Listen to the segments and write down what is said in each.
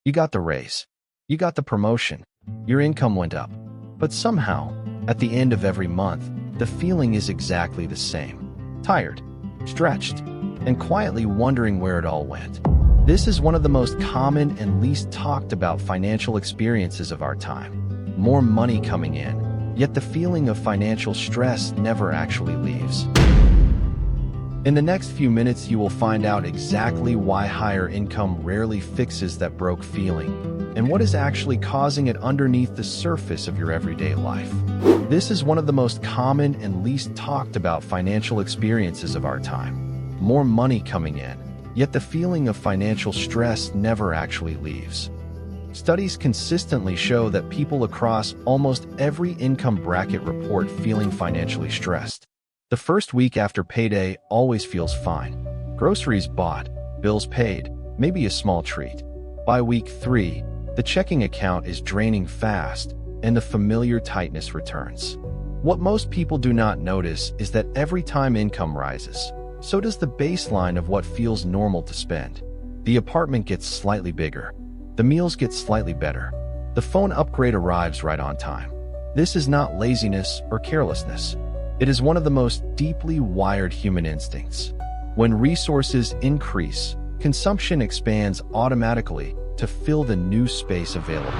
You got the raise. You got the promotion. Your income went up. But somehow, at the end of every month, the feeling is exactly the same. Tired, stretched, and quietly wondering where it all went. This is one of the most common and least talked about financial experiences of our time. More money coming in, yet the feeling of financial stress never actually leaves. In the next few minutes, you will find out exactly why higher income rarely fixes that broke feeling, and what is actually causing it underneath the surface of your everyday life. This is one of the most common and least talked about financial experiences of our time. More money coming in, yet the feeling of financial stress never actually leaves. Studies consistently show that people across almost every income bracket report feeling financially stressed. The first week after payday always feels fine. Groceries bought, bills paid, maybe a small treat. By week 3, the checking account is draining fast, and the familiar tightness returns. What most people do not notice is that every time income rises, so does the baseline of what feels normal to spend. The apartment gets slightly bigger. The meals get slightly better. The phone upgrade arrives right on time. This is not laziness or carelessness. It is one of the most deeply wired human instincts. When resources increase, consumption expands automatically to fill the new space available.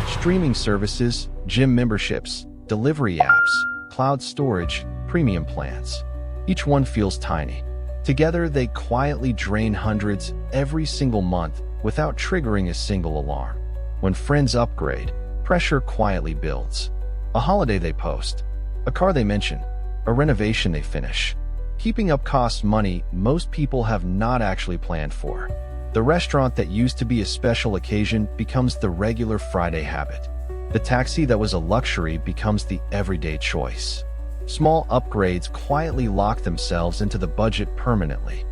Streaming services, gym memberships, delivery apps, cloud storage, premium plans. Each one feels tiny. Together, they quietly drain hundreds every single month without triggering a single alarm. When friends upgrade, pressure quietly builds. A holiday they post, a car they mention, a renovation they finish. Keeping up costs money most people have not actually planned for. The restaurant that used to be a special occasion becomes the regular Friday habit. The taxi that was a luxury becomes the everyday choice. Small upgrades quietly lock themselves into the budget permanently.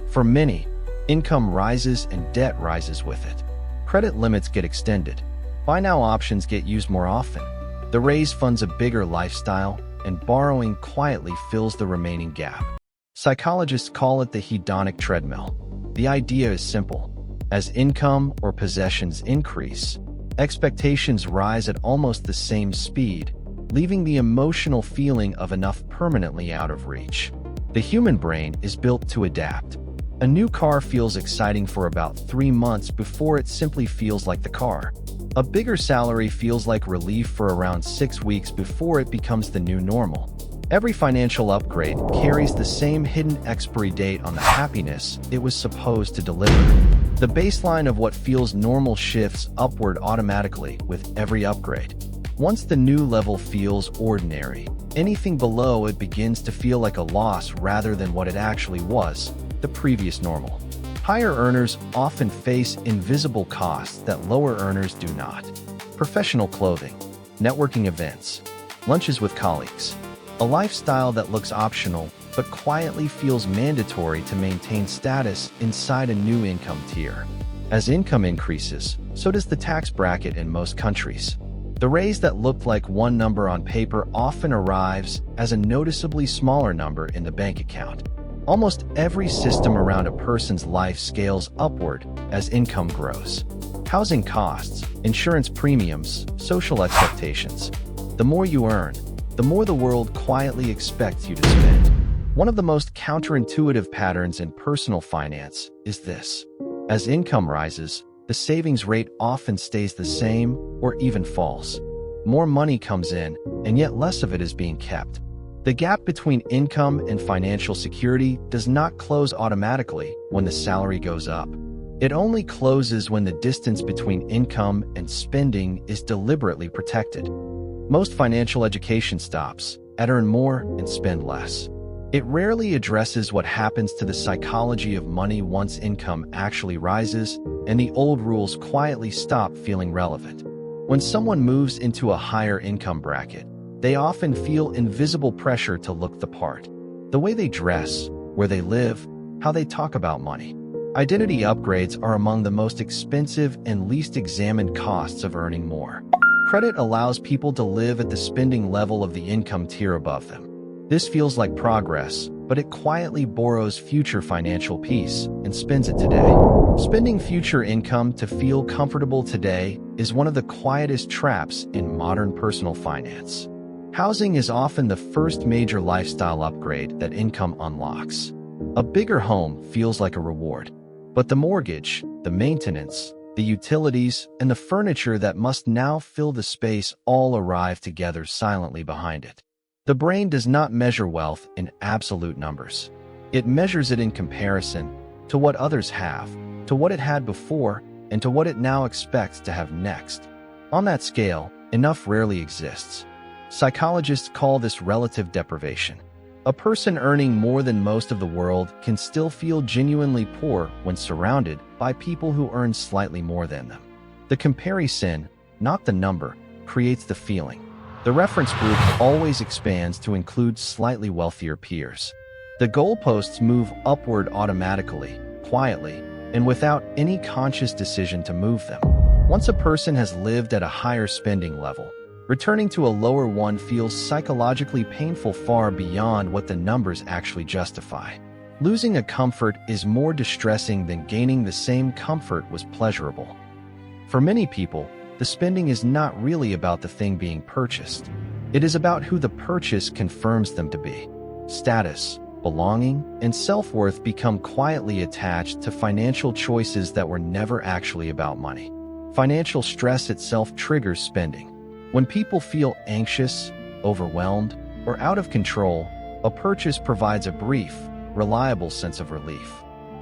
For many, income rises and debt rises with it. Credit limits get extended. Buy now options get used more often. The raise funds a bigger lifestyle, and borrowing quietly fills the remaining gap. Psychologists call it the hedonic treadmill. The idea is simple. As income or possessions increase, expectations rise at almost the same speed, leaving the emotional feeling of enough permanently out of reach. The human brain is built to adapt. A new car feels exciting for about 3 months before it simply feels like the car. A bigger salary feels like relief for around 6 weeks before it becomes the new normal. Every financial upgrade carries the same hidden expiry date on the happiness it was supposed to deliver. The baseline of what feels normal shifts upward automatically with every upgrade. Once the new level feels ordinary, anything below it begins to feel like a loss rather than what it actually was, the previous normal. Higher earners often face invisible costs that lower earners do not. Professional clothing, networking events, lunches with colleagues. A lifestyle that looks optional but quietly feels mandatory to maintain status inside a new income tier. As income increases, so does the tax bracket in most countries. The raise that looked like one number on paper often arrives as a noticeably smaller number in the bank account. Almost every system around a person's life scales upward as income grows. Housing costs, insurance premiums, social expectations. The more you earn, the more the world quietly expects you to spend. One of the most counterintuitive patterns in personal finance is this. As income rises, the savings rate often stays the same or even falls. More money comes in, and yet less of it is being kept. The gap between income and financial security does not close automatically when the salary goes up. It only closes when the distance between income and spending is deliberately protected. Most financial education stops at earn more and spend less. It rarely addresses what happens to the psychology of money once income actually rises and the old rules quietly stop feeling relevant. When someone moves into a higher income bracket, they often feel invisible pressure to look the part. The way they dress, where they live, how they talk about money. Identity upgrades are among the most expensive and least examined costs of earning more. Credit allows people to live at the spending level of the income tier above them. This feels like progress, but it quietly borrows future financial peace and spends it today. Spending future income to feel comfortable today is one of the quietest traps in modern personal finance. Housing is often the first major lifestyle upgrade that income unlocks. A bigger home feels like a reward, but the mortgage, the maintenance, the utilities, and the furniture that must now fill the space all arrive together silently behind it. The brain does not measure wealth in absolute numbers. It measures it in comparison to what others have, to what it had before, and to what it now expects to have next. On that scale, enough rarely exists. Psychologists call this relative deprivation. A person earning more than most of the world can still feel genuinely poor when surrounded by people who earn slightly more than them. The comparison, not the number, creates the feeling. The reference group always expands to include slightly wealthier peers. The goalposts move upward automatically, quietly, and without any conscious decision to move them. Once a person has lived at a higher spending level, returning to a lower one feels psychologically painful far beyond what the numbers actually justify. Losing a comfort is more distressing than gaining the same comfort was pleasurable. For many people, the spending is not really about the thing being purchased. It is about who the purchase confirms them to be. Status, belonging, and self-worth become quietly attached to financial choices that were never actually about money. Financial stress itself triggers spending. When people feel anxious, overwhelmed, or out of control, a purchase provides a brief, reliable sense of relief.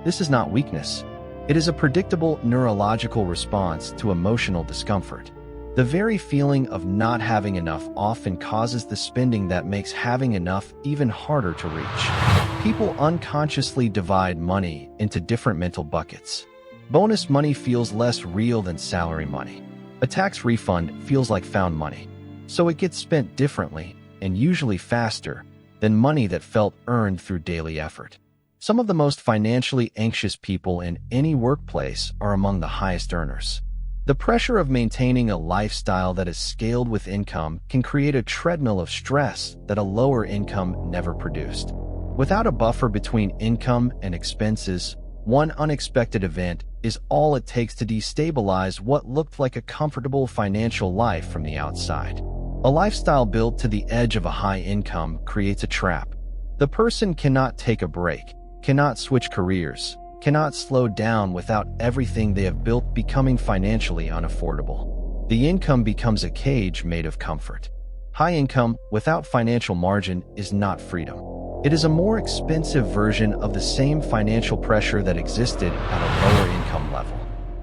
This is not weakness. It is a predictable neurological response to emotional discomfort. The very feeling of not having enough often causes the spending that makes having enough even harder to reach. People unconsciously divide money into different mental buckets. Bonus money feels less real than salary money. A tax refund feels like found money, so it gets spent differently and usually faster than money that felt earned through daily effort. Some of the most financially anxious people in any workplace are among the highest earners. The pressure of maintaining a lifestyle that is scaled with income can create a treadmill of stress that a lower income never produced. Without a buffer between income and expenses, one unexpected event is all it takes to destabilize what looked like a comfortable financial life from the outside. A lifestyle built to the edge of a high income creates a trap. The person cannot take a break, cannot switch careers, cannot slow down without everything they have built becoming financially unaffordable. The income becomes a cage made of comfort. High income without financial margin is not freedom. It is a more expensive version of the same financial pressure that existed at a lower income level.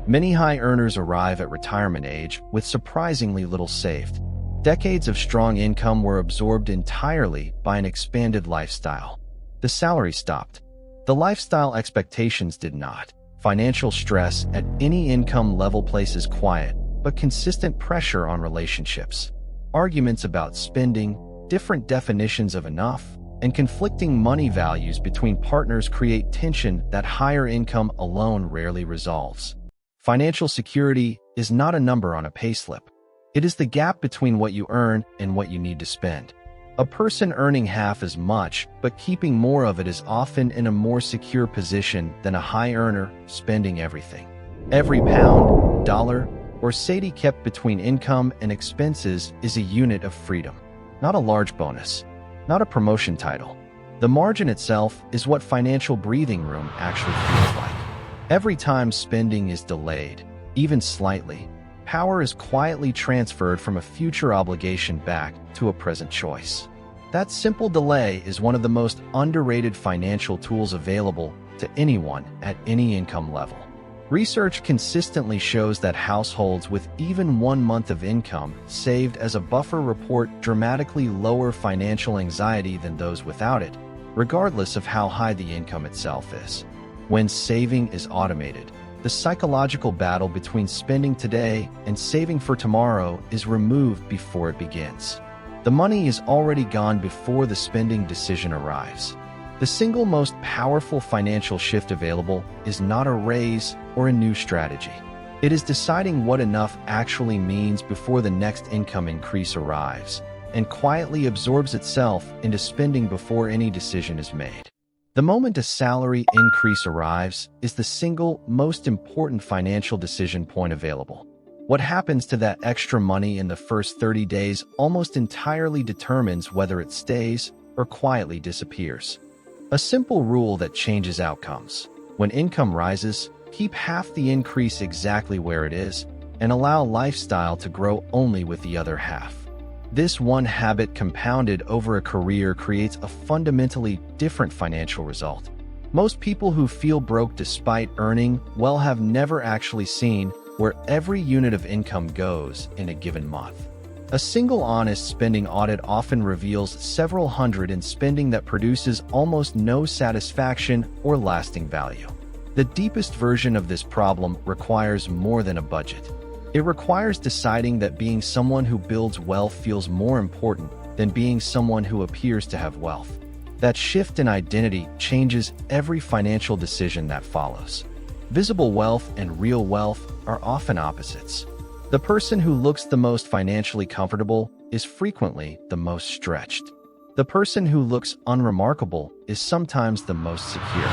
Many high earners arrive at retirement age with surprisingly little saved. Decades of strong income were absorbed entirely by an expanded lifestyle. The salary stopped. The lifestyle expectations did not. Financial stress at any income level places quiet, but consistent pressure on relationships. Arguments about spending, different definitions of enough, and conflicting money values between partners create tension that higher income alone rarely resolves. Financial security is not a number on a payslip. It is the gap between what you earn and what you need to spend. A person earning half as much but keeping more of it is often in a more secure position than a high earner spending everything. Every pound, dollar, or cedi kept between income and expenses is a unit of freedom, not a large bonus. Not a promotion title. The margin itself is what financial breathing room actually feels like. Every time spending is delayed, even slightly, power is quietly transferred from a future obligation back to a present choice. That simple delay is one of the most underrated financial tools available to anyone at any income level. Research consistently shows that households with even 1 month of income saved as a buffer report dramatically lower financial anxiety than those without it, regardless of how high the income itself is. When saving is automated, the psychological battle between spending today and saving for tomorrow is removed before it begins. The money is already gone before the spending decision arrives. The single most powerful financial shift available is not a raise or a new strategy. It is deciding what enough actually means before the next income increase arrives and quietly absorbs itself into spending before any decision is made. The moment a salary increase arrives is the single most important financial decision point available. What happens to that extra money in the first 30 days almost entirely determines whether it stays or quietly disappears. A simple rule that changes outcomes. When income rises, keep half the increase exactly where it is and allow lifestyle to grow only with the other half. This one habit compounded over a career creates a fundamentally different financial result. Most people who feel broke despite earning well have never actually seen where every unit of income goes in a given month. A single honest spending audit often reveals several hundred in spending that produces almost no satisfaction or lasting value. The deepest version of this problem requires more than a budget. It requires deciding that being someone who builds wealth feels more important than being someone who appears to have wealth. That shift in identity changes every financial decision that follows. Visible wealth and real wealth are often opposites. The person who looks the most financially comfortable is frequently the most stretched. The person who looks unremarkable is sometimes the most secure.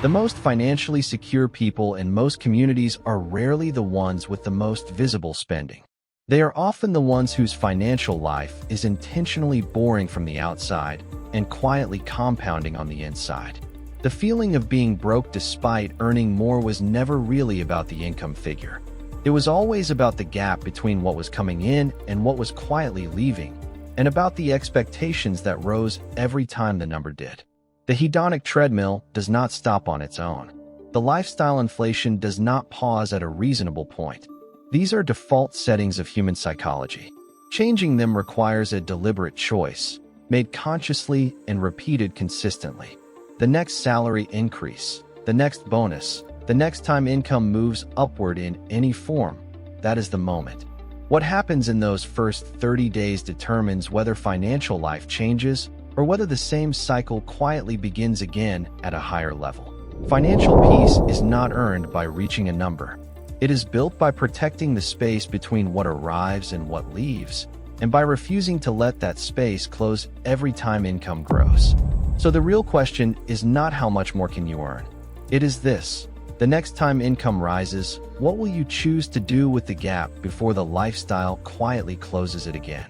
The most financially secure people in most communities are rarely the ones with the most visible spending. They are often the ones whose financial life is intentionally boring from the outside and quietly compounding on the inside. The feeling of being broke despite earning more was never really about the income figure. It was always about the gap between what was coming in and what was quietly leaving, and about the expectations that rose every time the number did. The hedonic treadmill does not stop on its own. The lifestyle inflation does not pause at a reasonable point. These are default settings of human psychology. Changing them requires a deliberate choice, made consciously and repeated consistently. The next salary increase, the next bonus, the next time income moves upward in any form, that is the moment. What happens in those first 30 days determines whether financial life changes or whether the same cycle quietly begins again at a higher level. Financial peace is not earned by reaching a number. It is built by protecting the space between what arrives and what leaves, and by refusing to let that space close every time income grows. So the real question is not how much more can you earn. It is this: the next time income rises, what will you choose to do with the gap before the lifestyle quietly closes it again?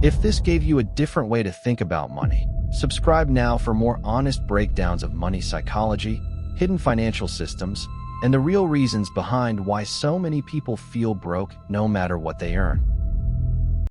If this gave you a different way to think about money, subscribe now for more honest breakdowns of money psychology, hidden financial systems, and the real reasons behind why so many people feel broke no matter what they earn.